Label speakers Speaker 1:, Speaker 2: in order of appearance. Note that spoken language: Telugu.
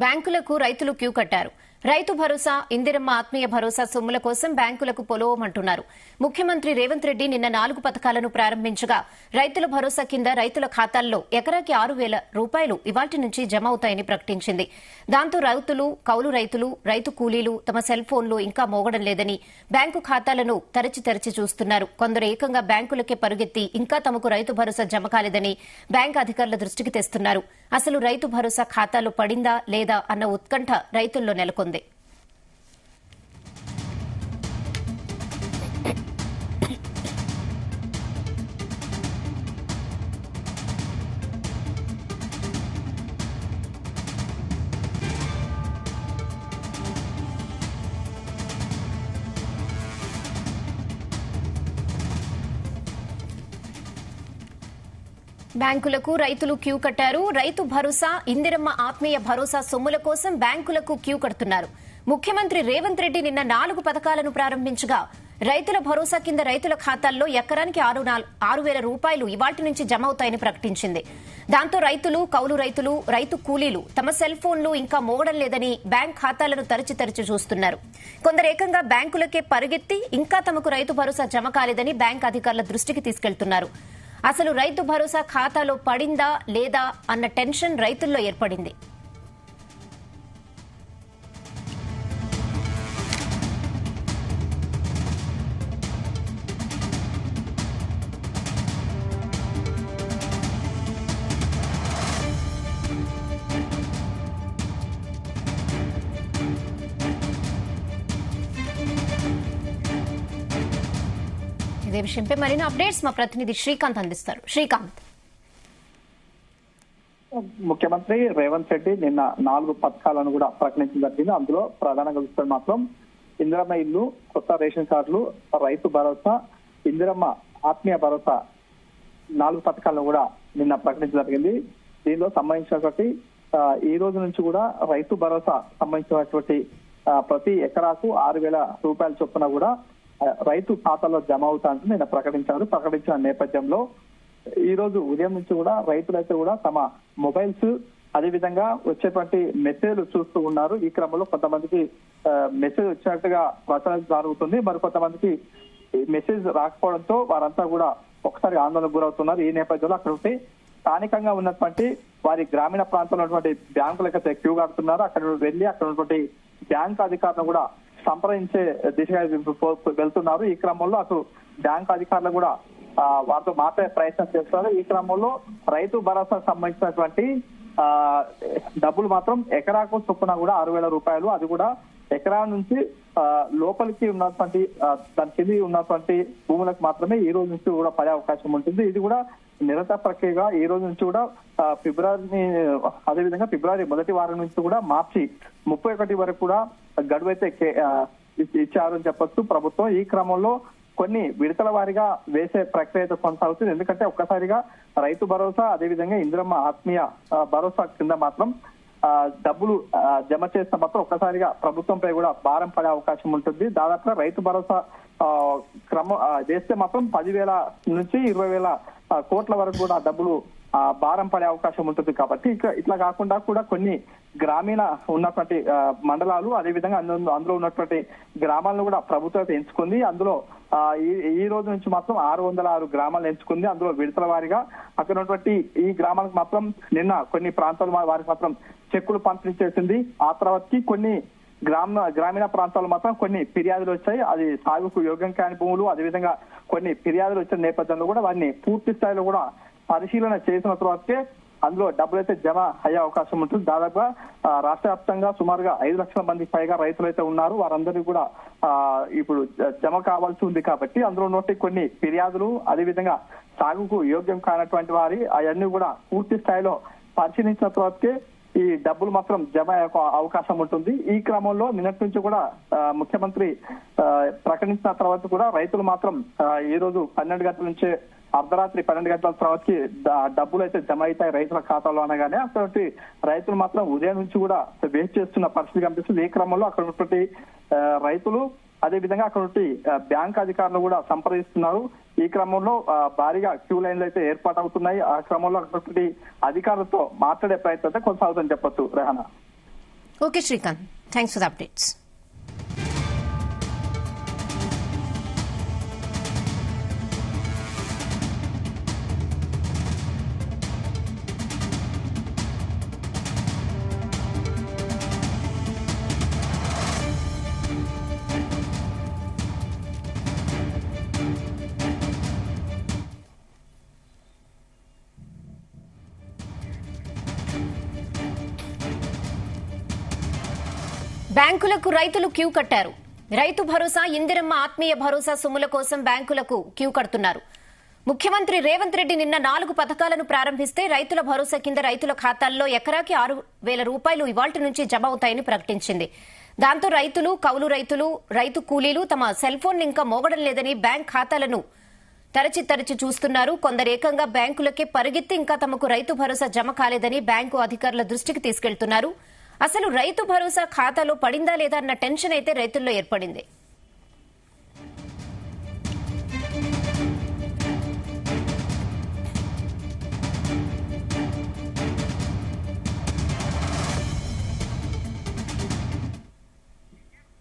Speaker 1: బ్యాంకులకు రైతులు క్యూ కట్టారు. రైతు భరోసా, ఇందిరమ్మ ఆత్మీయ భరోసా సొమ్ముల కోసం బ్యాంకులకు పొలోమంటున్నారు. ముఖ్యమంత్రి రేవంత్ రెడ్డి నిన్న 4 పథకాలను ప్రారంభించగా రైతుల భరోసా కింద రైతుల ఖాతాల్లో ఎకరాకి 6,000 రూపాయలు ఇవాల్టి నుంచి జమ అవుతాయని ప్రకటించింది. దాంతో రైతులు, కౌలు రైతులు, రైతు కూలీలు తమ సెల్ ఫోన్లు ఇంకా మోగడం లేదని బ్యాంకు ఖాతాలను తరచి చూస్తున్నారు. కొందరు ఏకంగా బ్యాంకులకే పరుగెత్తి ఇంకా తమకు రైతు భరోసా జమ కాలేదని బ్యాంకు అధికారుల దృష్టికి తెస్తున్నారు. అసలు రైతు భరోసా ఖాతాలో పడిందా లేదా అన్న ఉత్కంఠ రైతుల్లో నెలకొంది. బ్యాంకులకు రైతులు క్యూ కట్టారు. రైతు భరోసా, ఇందిరమ్మ ఆత్మీయ భరోసా సొమ్ముల కోసం బ్యాంకులకు క్యూ కడుతున్నారు. ముఖ్యమంత్రి రేవంత్ రెడ్డి నిన్న 4 పథకాలను ప్రారంభించగా రైతుల భరోసా కింద రైతుల ఖాతాల్లో ఎకరానికి 6,000 రూపాయలు ఇవాల్టి నుంచి జమ అవుతాయని ప్రకటించింది. దాంతో రైతులు, కౌలు రైతులు, రైతు కూలీలు తమ సెల్ ఫోన్లు ఇంకా మోగడం లేదని బ్యాంక్ ఖాతాలను తరచి చూస్తున్నారు. కొందరు ఏకంగా బ్యాంకులకే పరుగెత్తి ఇంకా తమకు రైతు భరోసా జమ కాలేదని బ్యాంక్ అధికారుల దృష్టికి తీసుకెళ్తున్నారు. అసలు రైతు భరోసా ఖాతాలో పడిందా లేదా అన్న టెన్షన్ రైతుల్లో ఏర్పడింది. ఇదే విషయంపై మరిన్ని అప్డేట్స్ మా ప్రతినిధి శ్రీకాంత్ అందిస్తారు. శ్రీకాంత్,
Speaker 2: ముఖ్యమంత్రి రేవంత్ రెడ్డి నిన్న 4 పథకాలను కూడా ప్రకటించడం జరిగింది. అందులో ప్రధానంగా చూస్తే మాత్రం ఇందిరమ్మ ఇల్లు, కొత్త రేషన్ కార్డులు, రైతు భరోసా, ఇందిరమ్మ ఆత్మీయ భరోసా 4 పథకాలను కూడా నిన్న ప్రకటించడం జరిగింది. దీనిలో సంబంధించినటువంటి ఈ రోజు నుంచి కూడా రైతు భరోసా సంబంధించినటువంటి ప్రతి ఎకరాకు 6,000 రూపాయల చొప్పున కూడా రైతు ఖాతాలో జమ అవుతాయని నిన్న ప్రకటించారు. ప్రకటించిన నేపథ్యంలో ఈ రోజు ఉదయం నుంచి కూడా రైతులైతే కూడా తమ మొబైల్స్, అదేవిధంగా వచ్చేటువంటి మెసేజ్ చూస్తూ ఉన్నారు. ఈ క్రమంలో కొంతమందికి మెసేజ్ వచ్చినట్టుగా ప్రచారం జరుగుతుంది, మరి కొంతమందికి మెసేజ్ రాకపోవడంతో వారంతా కూడా ఒకసారి ఆందోళనకు గురవుతున్నారు. ఈ నేపథ్యంలో అక్కడ ఉంటే స్థానికంగా ఉన్నటువంటి వారి గ్రామీణ ప్రాంతంలో ఉన్నటువంటి బ్యాంకులకైతే క్యూ కడుతున్నారు. అక్కడ వెళ్లి అక్కడ ఉన్నటువంటి బ్యాంక్ అధికారులను కూడా సంప్రదించే దిశగా వెళ్తున్నారు. ఈ క్రమంలో అటు బ్యాంక్ అధికారులు కూడా వారితో మాట్లాడే ప్రయత్నం చేస్తున్నారు. ఈ క్రమంలో రైతు భరోసాకు సంబంధించినటువంటి డబ్బులు మాత్రం ఎకరాకు చొప్పున కూడా 6,000 రూపాయలు, అది కూడా ఎకరా నుంచి లోపలికి ఉన్నటువంటి దాని కింద ఉన్నటువంటి భూములకు మాత్రమే ఈ రోజు నుంచి కూడా పడే అవకాశం ఉంటుంది. ఇది కూడా నిరంతర ప్రక్రియగా ఈ రోజు నుంచి కూడా అదేవిధంగా ఫిబ్రవరి మొదటి వారం నుంచి కూడా మార్చి 31 వరకు కూడా గడువు అయితే ఇచ్చారని చెప్పొచ్చు ప్రభుత్వం. ఈ క్రమంలో కొన్ని విడతల వారీగా వేసే ప్రక్రియ అయితే కొనసాగుతుంది. ఎందుకంటే ఒక్కసారిగా రైతు భరోసా, అదేవిధంగా ఇందిరమ్మ ఆత్మీయ భరోసా కింద మాత్రం డబ్బులు జమ చేస్తే మాత్రం ఒక్కసారిగా ప్రభుత్వంపై కూడా భారం పడే అవకాశం ఉంటుంది. దాదాపుగా రైతు భరోసా వేస్తే మాత్రం 10,000 నుంచి 20,000 కోట్ల వరకు కూడా డబ్బులు భారం పడే అవకాశం ఉంటుంది. కాబట్టి ఇట్లా కాకుండా కూడా కొన్ని గ్రామీణ ఉన్నటువంటి మండలాలు, అదేవిధంగా అందులో ఉన్నటువంటి గ్రామాలను కూడా ప్రభుత్వం ఎంచుకుంది. అందులో ఈ రోజు నుంచి మాత్రం 606 గ్రామాలను ఎంచుకుంది. అందులో విడతల వారీగా అక్కడ ఉన్నటువంటి ఈ గ్రామాలకు మాత్రం నిన్న కొన్ని ప్రాంతాలు వారికి మాత్రం చెక్కులు పంపిణీ చేసింది. ఆ తర్వాతకి కొన్ని గ్రామీణ ప్రాంతాల్లో మాత్రం కొన్ని ఫిర్యాదులు వచ్చాయి. అది సాగుకు యోగ్యం కాని భూములు, అదేవిధంగా కొన్ని ఫిర్యాదులు వచ్చిన నేపథ్యంలో కూడా వారిని పూర్తి స్థాయిలో కూడా పరిశీలన చేసిన తర్వాతకే అందులో డబ్బులు అయితే జమ అయ్యే అవకాశం ఉంటుంది. దాదాపుగా రాష్ట్ర వ్యాప్తంగా సుమారుగా 5 లక్షల మందికి పైగా రైతులు అయితే ఉన్నారు. వారందరికీ కూడా ఇప్పుడు జమ కావాల్సి ఉంది. కాబట్టి అందులో ఉన్నట్టు కొన్ని ఫిర్యాదులు, అదేవిధంగా సాగుకు యోగ్యం కానటువంటి వారి అవన్నీ కూడా పూర్తి స్థాయిలో పరిశీలించిన తర్వాతకే ఈ డబ్బులు మాత్రం జమ అయ్యే అవకాశం ఉంటుంది. ఈ క్రమంలో నిన్నటి నుంచి కూడా ముఖ్యమంత్రి ప్రకటించిన తర్వాత కూడా రైతులు మాత్రం ఈ రోజు 12 గంటల నుంచే అర్ధరాత్రి 12 గంటల తర్వాతకి డబ్బులు అయితే జమ అవుతాయి రైతుల ఖాతాలో అనగానే అటువంటి రైతులు మాత్రం ఉదయం నుంచి కూడా వెయిట్ చేస్తున్న పరిస్థితి కనిపిస్తుంది. ఈ క్రమంలో అక్కడ ఉన్నటువంటి రైతులు, అదేవిధంగా అక్కడ బ్యాంక్ అధికారులు కూడా సంప్రదిస్తున్నారు. ఈ క్రమంలో భారీగా క్యూ లైన్లు అయితే ఏర్పాటు అవుతున్నాయి. ఆ క్రమంలో అక్కడ అధికారులతో మాట్లాడే ప్రయత్నం అయితే కొనసాగుతుందని చెప్పొచ్చు. Rehana.
Speaker 1: Okay Srikanth, thanks for the updates. బ్యాంకులకు రైతులు క్యూ కట్టారు. రైతు భరోసా, ఇందిరమ్మ ఆత్మీయ భరోసా సొమ్ముల కోసం బ్యాంకులకు క్యూ కడుతున్నారు. ముఖ్యమంత్రి రేవంత్ రెడ్డి నిన్న 4 పథకాలను ప్రారంభిస్తే రైతుల భరోసా కింద రైతుల ఖాతాల్లో ఎకరాకి 6,000 రూపాయలు ఇవాల్టి నుంచి జమ అవుతాయని ప్రకటించింది. దాంతో రైతులు, కౌలు రైతులు, రైతు కూలీలు తమ సెల్ ఫోన్ ఇంకా మోగడం లేదని బ్యాంక్ ఖాతాలను తరచి చూస్తున్నారు. కొందరేకంగా బ్యాంకులకే పరిగెత్తి ఇంకా తమకు రైతు భరోసా జమ కాలేదని బ్యాంకు అధికారుల దృష్టికి తీసుకెళ్తున్నారు. అసలు రైతు భరోసా ఖాతాలో పడిందా లేదా అన్న టెన్షన్ అయితే రైతుల్లో ఏర్పడింది.